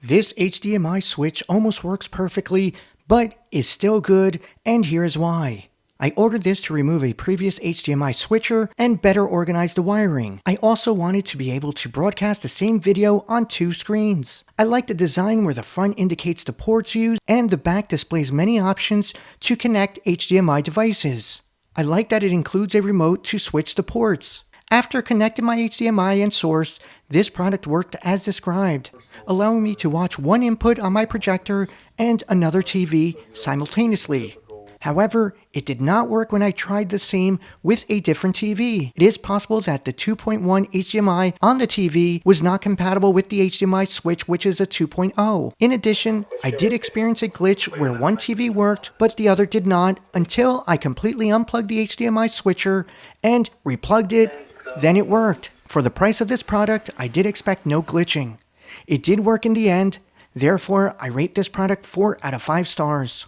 This HDMI switch almost works perfectly, but is still good, and here is why. I ordered this to remove a previous HDMI switcher and better organize the wiring. I also wanted to be able to broadcast the same video on two screens. I like the design where the front indicates the ports used and the back displays many options to connect HDMI devices. I like that it includes a remote to switch the ports. After connecting my HDMI and source, this product worked as described, allowing me to watch one input on my projector and another TV simultaneously. However, it did not work when I tried the same with a different TV. It is possible that the 2.1 HDMI on the TV was not compatible with the HDMI switch, which is a 2.0. In addition, I did experience a glitch where one TV worked, but the other did not until I completely unplugged the HDMI switcher and replugged it. Then it worked. For the price of this product, I did expect no glitching. It did work in the end. Therefore, I rate this product 4 out of 5 stars.